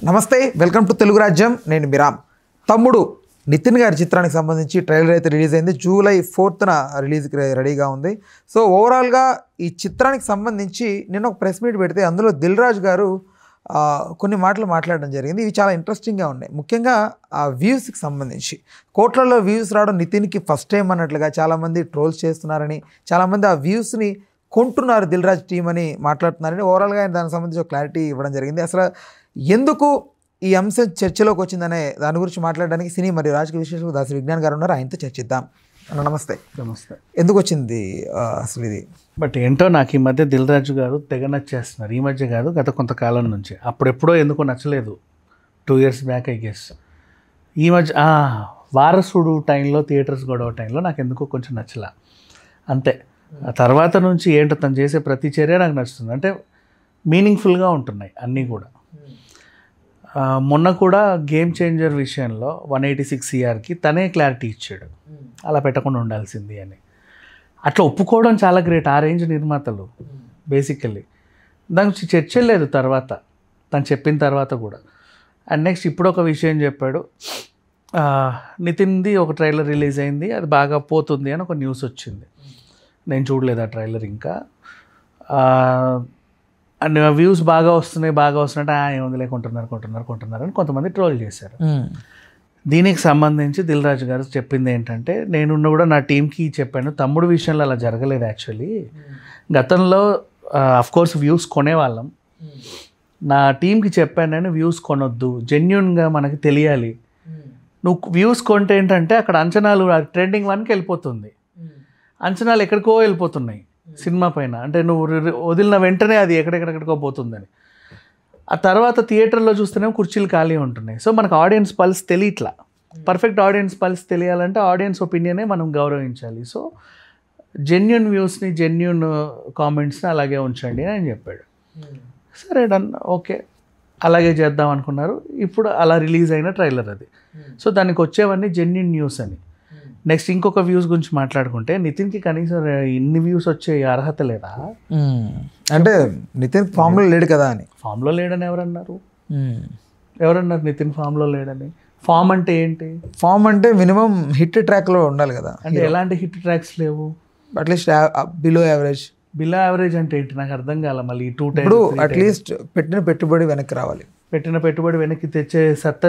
నమస్తే, welcome to Telugu రాజ్యం. నేను మిరామ్. తమ్ముడు నితిన్ గారి చిత్రానికి సంబంధించి ట్రైలర్ అయితే రిలీజ్ అయింది. జూలై 4న రిలీజ్కి రెడీగా ఉంది. సో ఓవరాల్గా ఈ చిత్రానికి సంబంధించి నిన్న ఒక ప్రెస్ మీట్ పెడితే అందులో దిల్ రాజు గారు కొన్ని మాటలు మాట్లాడడం జరిగింది. ఇవి చాలా ఇంట్రెస్టింగ్గా ఉన్నాయి. ముఖ్యంగా ఆ వ్యూస్కి సంబంధించి కోట్లలో వ్యూస్ రావడం నితిన్కి ఫస్ట్ టైం అన్నట్లుగా చాలామంది ట్రోల్స్ చేస్తున్నారని, చాలామంది ఆ వ్యూస్ని కొంటున్నారు దిల్ రాజు టీం అని మాట్లాడుతున్నారని ఓవరాల్గా ఆయన దానికి సంబంధించి ఒక క్లారిటీ ఇవ్వడం జరిగింది. అసలు ఎందుకు ఈ అంశం చర్చలోకి వచ్చిందనే దాని గురించి మాట్లాడడానికి సినీ మరియు రాజకీయ విశ్లేషకులు దాసి విజ్ఞాన్ గారు ఉన్నారు. ఆయనతో చర్చిద్దాం. నమస్తే. నమస్తే. ఎందుకు వచ్చింది అసలు ఇది? బట్ ఏంటో నాకు ఈ మధ్య దిల్ రాజు గారు తెగ నచ్చేస్తున్నారు. ఈ మధ్య కాదు, గత కొంతకాలం నుంచి. అప్పుడెప్పుడో ఎందుకో నచ్చలేదు, 2 years బ్యాక్ ఐ గెస్. ఈ మధ్య వారసుడు టైంలో, థియేటర్స్ గొడవ టైంలో నాకు ఎందుకో కొంచెం నచ్చలా, అంతే. ఆ తర్వాత నుంచి ఏంటో తను చేసే ప్రతి చర్య నాకు నచ్చుతుంది. అంటే మీనింగ్ఫుల్గా ఉంటున్నాయి అన్నీ కూడా. మొన్న కూడా గేమ్ చేంజర్ విషయంలో 186 CRకి తనే క్లారిటీ ఇచ్చాడు, అలా పెట్టకుండా ఉండాల్సింది అని. అట్లా ఒప్పుకోవడం చాలా గ్రేట్. ఆ రేంజ్ నిర్మాతలు బేసికల్లీ దానికి చర్చ లేదు తర్వాత, తను చెప్పిన తర్వాత కూడా. అండ్ నెక్స్ట్ ఇప్పుడు ఒక విషయం చెప్పాడు, నితిన్ది ఒక ట్రైలర్ రిలీజ్ అయింది, అది బాగా పోతుంది అని ఒక న్యూస్ వచ్చింది. నేను చూడలేదు ఆ ట్రైలర్ ఇంకా. అండ్ వ్యూస్ బాగా వస్తున్నట్టు ఏముంది కొంటున్నారు అని కొంతమంది ట్రోల్ చేశారు. దీనికి సంబంధించి దిల్ రాజు గారు చెప్పింది ఏంటంటే, నేను కూడా నా టీంకి చెప్పాను, తమ్ముడు విషయంలో అలా జరగలేదు. యాక్చువల్లీ గతంలో అఫ్కోర్స్ వ్యూస్ కొనేవాళ్ళం. నా టీంకి చెప్పాను నేను, వ్యూస్ కొనొద్దు, జెన్యున్గా మనకి తెలియాలి. నువ్వు వ్యూస్ కొంటే ఏంటంటే అక్కడ అంచనాలు ట్రెండింగ్ 1కి వెళ్ళిపోతుంది, అంచనాలు ఎక్కడికో వెళ్ళిపోతున్నాయి సినిమా పైన. అంటే నువ్వు వదిలిన వెంటనే అది ఎక్కడెక్కడికో పోతుందని. ఆ తర్వాత థియేటర్లో చూస్తేనే కుర్చీలు ఖాళీ ఉంటున్నాయి. సో మనకు ఆడియన్స్ పల్స్ తెలియట్లా. పర్ఫెక్ట్ ఆడియన్స్ పల్స్ తెలియాలంటే ఆడియన్స్ ఒపీనియనే మనం గౌరవించాలి. సో జెన్యున్ వ్యూస్ని, జెన్యున్ కామెంట్స్ని అలాగే ఉంచండి అని చెప్పాడు. సరే డన్, ఓకే, అలాగే చేద్దాం అనుకున్నారు. ఇప్పుడు అలా రిలీజ్ అయిన ట్రైలర్ అది. సో దానికి వచ్చేవన్నీ జెన్యున్ న్యూస్ అని. నెక్స్ట్ ఇంకొక వ్యూస్ గురించి మాట్లాడుకుంటే, నితిన్కి కనీసం ఇన్ని వ్యూస్ వచ్చే అర్హత లేదా? అంటే నితిన్ ఫామ్లో లేడు కదా అని. ఫామ్లో లేడని ఎవరన్నారు నితిన్ ఫామ్లో లేడని? ఫామ్ అంటే ఏంటి? ఫామ్ అంటే మినిమం హిట్ ట్రాక్లో ఉండాలి కదా. అంటే ఎలాంటి హిట్ ట్రాక్స్ లేవు? At least below average. Below average అంటే ఏంటి నాకు అర్థం కాల. మళ్ళీ 2 times ఇప్పుడు అట్లీస్ట్ పెట్టిన పెట్టుబడి వెనక్కి రావాలి. పెట్టిన పెట్టుబడి వెనక్కి తెచ్చే సత్తా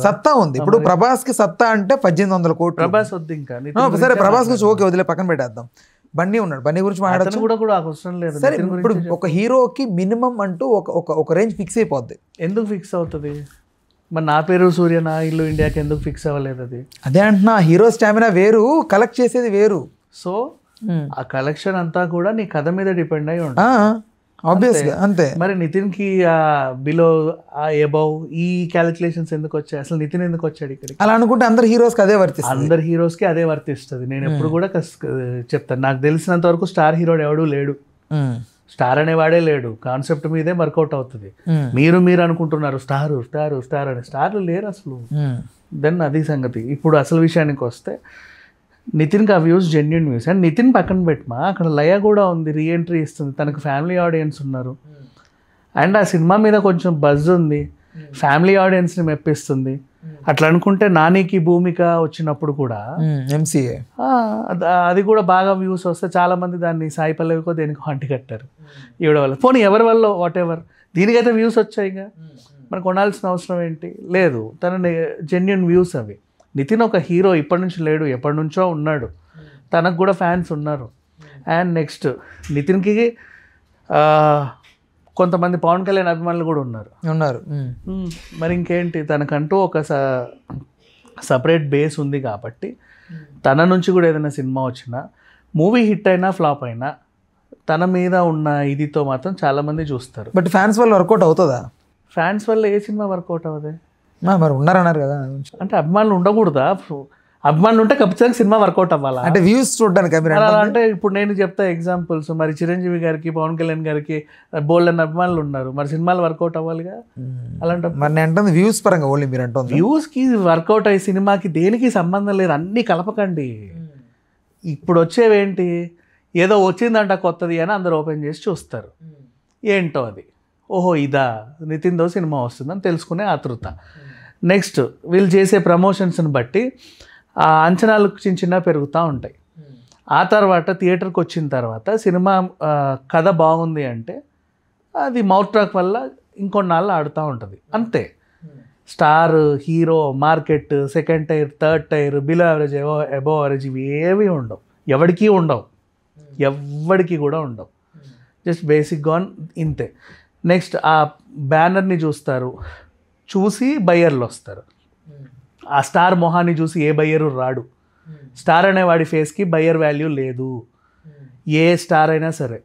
సత్తా ఉంది. ఇప్పుడు ప్రభాస్ కి సత్తా అంటే 1800 కోట్లు. ప్రభాస్ వద్దు ఇంకా. సరే, ప్రభాస్ గురించి ఓకే, వదిలే, పక్కన పెట్టేద్దాం. బన్నీ ఉన్నాడు, బన్నీ గురించి మాట్లాడచ్చు కూడా అవసరం లేదు. సరే, ఇప్పుడు ఒక హీరోకి మినిమం అంటూ ఒక రేంజ్ ఫిక్స్ అయిపోద్ది. ఎందుకు ఫిక్స్ అవుతుంది? మరి నా పేరు సూర్య, నా ఇల్లు ఇండియాకి ఎందుకు ఫిక్స్ అవ్వలేదు? అది అదే అంటున్నా, హీరో స్టామినా వేరు, కలెక్ట్ చేసేది వేరు. సో ఆ కలెక్షన్ అంతా కూడా నీ కథ మీద డిపెండ్ అయి ఉంటుంది. ఆబ్వియస్గా అంతే. మరి నితిన్కి బిలో, అబౌవ్ ఈ క్యాలిక్యులేషన్స్ ఎందుకు వచ్చాయి? అసలు నితిన్ ఎందుకు వచ్చాడు ఇక్కడికి? అలా అనుకుంటే అందరు హీరోస్కి అదే వర్తిస్తుంది. అందరు హీరోస్కి అదే వర్తిస్తుంది. నేను ఎప్పుడు కూడా చెప్తాను, నాకు తెలిసినంత వరకు స్టార్ హీరోడు ఎవడూ లేడు. స్టార్ అనేవాడే లేడు. కాన్సెప్ట్ మీదే వర్కౌట్ అవుతుంది. మీరు అనుకుంటున్నారు స్టార్ అని. స్టార్లు లేరు అసలు. దెన్ అది సంగతి. ఇప్పుడు అసలు విషయానికి వస్తే, నితిన్కి ఆ views genuine views. And Nithin పక్కన పెట్టమా, అక్కడ లయ కూడా ఉంది, రీఎంట్రీ ఇస్తుంది, తనకు ఫ్యామిలీ ఆడియన్స్ ఉన్నారు. అండ్ ఆ సినిమా మీద కొంచెం బజ్ ఉంది, ఫ్యామిలీ ఆడియన్స్ని మెప్పిస్తుంది. అట్లా అనుకుంటే నానికి భూమిక వచ్చినప్పుడు కూడా MCA అది కూడా బాగా వ్యూస్ వస్తే చాలామంది దాన్ని సాయి పల్లవికో దేనికో అంటి కట్టారు ఈవిడ వల్ల. పోనీ ఎవరి వల్ల వాట్ ఎవర్, దీనికైతే వ్యూస్ వచ్చాయిగా, మనకు కొనాల్సిన అవసరం ఏంటి? లేదు. తన జెన్యున్ వ్యూస్ అవి. నితిన్ ఒక హీరో ఇప్పటి నుంచి లేడు, ఎప్పటి నుంచో ఉన్నాడు, తనకు కూడా ఫ్యాన్స్ ఉన్నారు. అండ్ నెక్స్ట్ నితిన్కి కొంతమంది పవన్ కళ్యాణ్ అభిమానులు కూడా ఉన్నారు. మరి ఇంకేంటి, తనకంటూ ఒక సపరేట్ బేస్ ఉంది కాబట్టి తన నుంచి కూడా ఏదైనా సినిమా వచ్చినా, మూవీ హిట్ అయినా ఫ్లాప్ అయినా, తన మీద ఉన్న ఇదితో మాత్రం చాలామంది చూస్తారు. బట్ ఫ్యాన్స్ వల్ల వర్కౌట్ అవుతుందా? ఫ్యాన్స్ వల్ల ఏ సినిమా వర్కౌట్ అవ్వదే? మరి ఉన్నారన్నారు కదా. అంటే అభిమానులు ఉండకూడదా? అభిమానులు ఉంటే ఖచ్చితంగా సినిమా వర్కౌట్ అవ్వాలా? అంటే వ్యూస్ చూడడానికి. అంటే ఇప్పుడు నేను చెప్తా ఎగ్జాంపుల్స్. మరి చిరంజీవి గారికి, పవన్ కళ్యాణ్ గారికి బోల్డ్ అన్న అభిమానులు ఉన్నారు, మరి సినిమాలు వర్కౌట్ అవ్వాలిగా. అలాంటి మరి నేను అంటే వ్యూస్ పరంగా ఓన్లీ మీరు అంటుంది. వ్యూస్కి వర్కౌట్ అయ్యే సినిమాకి దేనికి సంబంధం లేదు, అన్నీ కలపకండి. ఇప్పుడు వచ్చేవేంటి, ఏదో వచ్చిందంట కొత్తది అని అందరు ఓపెన్ చేసి చూస్తారు. ఏంటో అది ఓహో ఇదా నితిన్తో సినిమా వస్తుందని తెలుసుకునే ఆతృత. నెక్స్ట్ వీళ్ళు చేసే ప్రమోషన్స్ని బట్టి ఆ అంచనాలు చిన్న పెరుగుతూ ఉంటాయి. ఆ తర్వాత థియేటర్కి వచ్చిన తర్వాత సినిమా కథ బాగుంది అంటే అది మౌత్ టాక్ వల్ల ఇంకొన్నాళ్ళు ఆడుతూ ఉంటుంది అంతే. Star, hero, market, second tyre, third tyre, below average, above average ఇవి ఏవి ఉండవు, ఎవరికి కూడా ఉండవు. జస్ట్ బేసిక్గా ఇంతే. నెక్స్ట్ ఆ బ్యానర్ని చూస్తారు, చూసి బయ్యర్లు వస్తారు. ఆ స్టార్ మొహాన్ని చూసి ఏ బయ్యరు రాడు. స్టార్ అనే వాడి ఫేస్కి బయ్యర్ వాల్యూ లేదు. ఏ స్టార్ అయినా సరే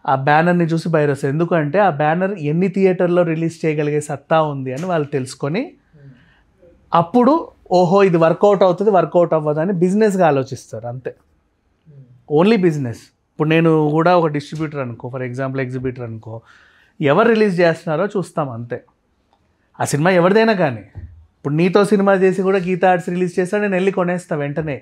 ఆ బ్యానర్ని చూసి బయ్యర్ వస్తారు. ఎందుకంటే ఆ బ్యానర్ ఎన్ని థియేటర్లో రిలీజ్ చేయగలిగే సత్తా ఉంది అని వాళ్ళు తెలుసుకొని అప్పుడు ఓహో ఇది వర్కౌట్ అవుతుంది, వర్కౌట్ అవ్వదని బిజినెస్గా ఆలోచిస్తారు అంతే. Only business. ఇప్పుడు నేను కూడా ఒక డిస్ట్రిబ్యూటర్ అనుకో, ఫర్ ఎగ్జాంపుల్ ఎగ్జిబిటర్ అనుకో, ఎవరు రిలీజ్ చేస్తున్నారో చూస్తాం అంతే. ఆ సినిమా ఎవరిదైనా కానీ, ఇప్పుడు నీతో సినిమా చేసి కూడా గీతా ఆర్ట్స్ రిలీజ్ చేస్తాను, నేను వెళ్ళి కొనేస్తాను వెంటనే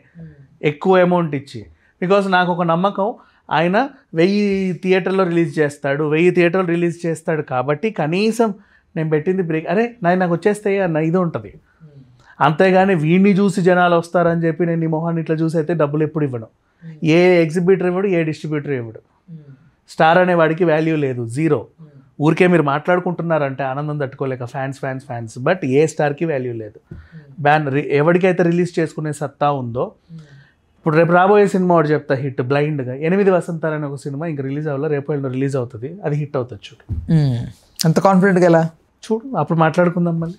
ఎక్కువ అమౌంట్ ఇచ్చి. బికాజ్ నాకు ఒక నమ్మకం, ఆయన 1000 థియేటర్లో రిలీజ్ చేస్తాడు, 1000 థియేటర్లు రిలీజ్ చేస్తాడు కాబట్టి కనీసం నేను పెట్టింది బ్రేక్ అరే నాకు వచ్చేస్తాయి అన్న ఇది ఉంటుంది. అంతేగాని వీడిని చూసి జనాలు వస్తారని చెప్పి నేను ఈ మొహాన్ని ఇట్లా చూసి అయితే డబ్బులు ఎప్పుడు ఇవ్వను. ఏ ఎగ్జిబిటర్ ఇవ్వడు, ఏ డిస్ట్రిబ్యూటర్ ఇవ్వడు. స్టార్ అనే వాడికి వాల్యూ లేదు, జీరో. ఊరికే మీరు మాట్లాడుకుంటున్నారంటే ఆనందం తట్టుకోలేక ఫ్యాన్స్, బట్ ఏ స్టార్కి వాల్యూ లేదు. ఎవరికైతే రిలీజ్ చేసుకునే సత్తా ఉందో, ఇప్పుడు రేపు రాబోయే సినిమా ఒకటి చెప్తా హిట్ బ్లైండ్గా, 8 వసంతాలు అనే ఒక సినిమా ఇంక రిలీజ్ అవ్వాలి, రేపు రిలీజ్ అవుతుంది, అది హిట్ అవుతుంది చూడు. అంత కాన్ఫిడెంట్గా ఎలా చూడు, అప్పుడు మాట్లాడుకుందాం మళ్ళీ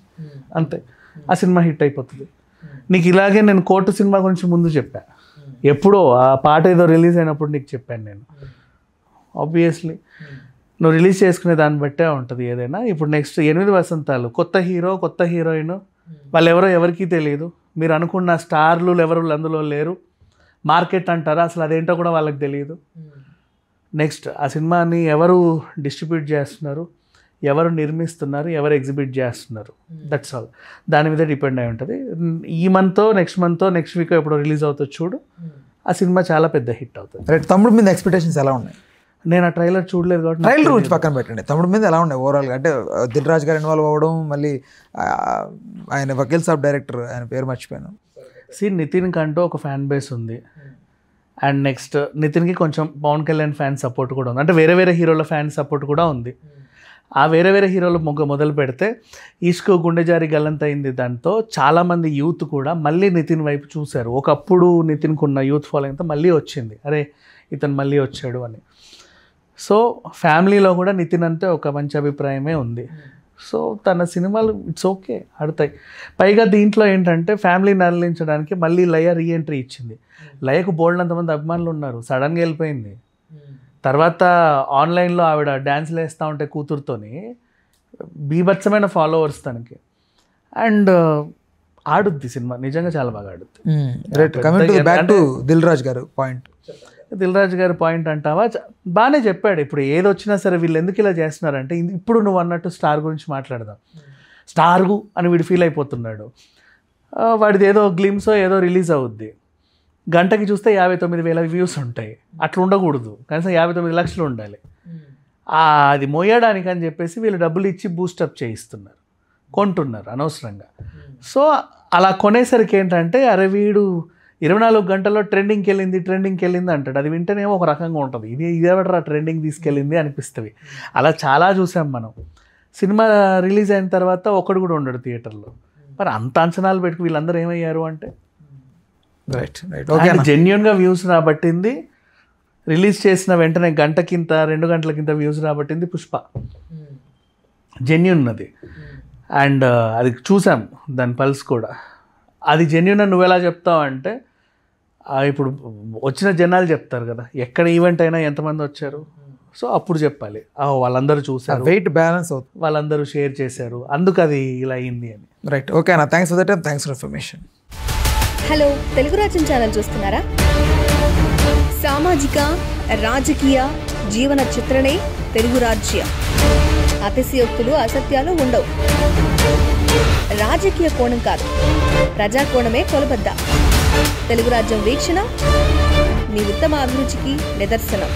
అంతే. ఆ సినిమా హిట్ అయిపోతుంది. నీకు ఇలాగే నేను కోర్టు సినిమా గురించి ముందు చెప్పా, ఎప్పుడో ఆ పాట ఏదో రిలీజ్ అయినప్పుడు నీకు చెప్పాను నేను. ఆబ్వియస్లీ నువ్వు రిలీజ్ చేసుకునే దాన్ని బట్టే ఉంటుంది ఏదైనా. ఇప్పుడు నెక్స్ట్ 8 వసంతాలు, కొత్త హీరో, కొత్త హీరోయిన్, వాళ్ళు ఎవరో ఎవరికీ తెలియదు. మీరు అనుకున్న స్టార్లు ఎవరు అందులో లేరు. మార్కెట్ అంటారా, అసలు అదేంటో కూడా వాళ్ళకి తెలియదు. నెక్స్ట్ ఆ సినిమాని ఎవరు డిస్ట్రిబ్యూట్ చేస్తున్నారు, ఎవరు నిర్మిస్తున్నారు, ఎవరు ఎగ్జిబిట్ చేస్తున్నారు, దట్స్ ఆల్. దాని మీద డిపెండ్ అయి ఉంటుంది. ఈ మంత్తో నెక్స్ట్ వీక్ ఎప్పుడు రిలీజ్ అవుతుంది చూడు, ఆ సినిమా చాలా పెద్ద హిట్ అవుతుంది. రైట్. తమ్ముడు మీద ఎక్స్పెక్టేషన్స్ ఎలా ఉన్నాయి? నేను ఆ ట్రైలర్ చూడలేదు కాబట్టి ట్రైలర్ గురించి పక్కన పెట్టండి, తమ్ముడు మీద ఎలా ఉన్నాయి ఓవరాల్గా? అంటే దిల్ రాజు గారు ఇన్వాల్వ్ అవ్వడం, మళ్ళీ ఆయన వకీల్ సాబ్ డైరెక్టర్, ఆయన పేరు మర్చిపోయాను. నితిన్ కంటూ ఒక ఫ్యాన్ బేస్ ఉంది. అండ్ నెక్స్ట్ నితిన్కి కొంచెం పవన్ కళ్యాణ్ ఫ్యాన్ సపోర్ట్ కూడా ఉంది. అంటే వేరే హీరోల ఫ్యాన్ సపోర్ట్ కూడా ఉంది. ఆ వేరే హీరోలు మొదలు పెడితే ఇష్క్, గుండె జారి గల్లంతైంది, దాంతో చాలామంది యూత్ కూడా మళ్ళీ నితిన్ వైపు చూశారు. ఒకప్పుడు నితిన్కు ఉన్న యూత్ ఫాలోయింగ్తో మళ్ళీ వచ్చింది, అరే ఇతను మళ్ళీ వచ్చాడు అని. సో ఫ్యామిలీలో కూడా నితిన్ అంటే ఒక మంచి అభిప్రాయమే ఉంది. సో తన సినిమాలు ఇట్స్ ఓకే ఆడతాయి. పైగా దీంట్లో ఏంటంటే ఫ్యామిలీని అరలించడానికి మళ్ళీ లయ రీఎంట్రీ ఇచ్చింది. లయకు బోల్డంతమంది అభిమానులు ఉన్నారు, సడన్గా వెళ్ళిపోయింది. తర్వాత ఆన్లైన్లో ఆవిడ డ్యాన్స్లు వేస్తూ ఉంటే కూతురుతోని బీభత్సమైన ఫాలోవర్స్ తనకి. అండ్ ఆడుద్ది సినిమా, నిజంగా చాలా బాగా ఆడుద్ది. బ్యాక్ టు దిల్ రాజు గారు పాయింట్. దిల్ రాజు గారి పాయింట్ అంటావా, బాగానే చెప్పాడు. ఇప్పుడు ఏది వచ్చినా సరే వీళ్ళు ఎందుకు ఇలా చేస్తున్నారంటే, ఇప్పుడు నువ్వు అన్నట్టు స్టార్ గురించి మాట్లాడదాం. స్టార్గు అని వీడు ఫీల్ అయిపోతున్నాడు. వాడిది ఏదో గ్లిమ్సో ఏదో రిలీజ్ అవుద్ది, గంటకి చూస్తే 59,000 వ్యూస్ ఉంటాయి. అట్లా ఉండకూడదు, కనీసం 59 లక్షలు ఉండాలి. అది మోయడానికి అని చెప్పేసి వీళ్ళు డబ్బులు ఇచ్చి బూస్టప్ చేయిస్తున్నారు, కొంటున్నారు అనవసరంగా. సో అలా కొనేసరికి ఏంటంటే, అరే వీడు 24 గంటల్లో ట్రెండింగ్కి వెళ్ళింది అంటాడు. అది వింటేనేమో ఒక రకంగా ఉంటుంది, ఇదేవడరా ట్రెండింగ్ తీసుకెళ్ళింది అనిపిస్తుంది. అలా చాలా చూసాం మనం. సినిమా రిలీజ్ అయిన తర్వాత ఒక్కడు కూడా ఉండడు థియేటర్లో. మరి అంత అంచనాలు పెట్టుకు వీళ్ళందరూ ఏమయ్యారు అంటే, రైట్ జెన్యున్గా వ్యూస్ రాబట్టింది. రిలీజ్ చేసిన వెంటనే గంటకింత 2 గంటలకింత వ్యూస్ రాబట్టింది పుష్ప, జెన్యున్ అది. అండ్ అది చూసాం దాని పల్స్ కూడా. అది జెన్యున్ అని నువ్వు ఎలా చెప్తావు అంటే, ఇప్పుడు వచ్చిన జనాలు చెప్తారు కదా, ఎక్కడ ఈవెంట్ అయినా ఎంతమంది వచ్చారు, సో అప్పుడు చెప్పాలి వాళ్ళందరూ చూసారు, వెయిట్ బ్యాలెన్స్ అవుతుంది, వాళ్ళందరూ షేర్ చేశారు, అందుకు అది ఇలా అయింది అని. రైట్. ఓకే అన్న, thanks for the time, thanks for information. Hello, Telugu రాజ్యం ఛానల్ చూస్తున్నారా? సామాజిక, రాజకీయ, జీవన చిత్రణే తెలుగు రాజ్యం. అతిశయోక్తులు, అసత్యాలు ఉండవు. రాజకీయ కోణం కాదు, ప్రజా కోణమే కొలబద్ద. తెలుగు రాజ్యం వీక్షణ మీ ఉత్తమ అభిరుచికి నిదర్శనం.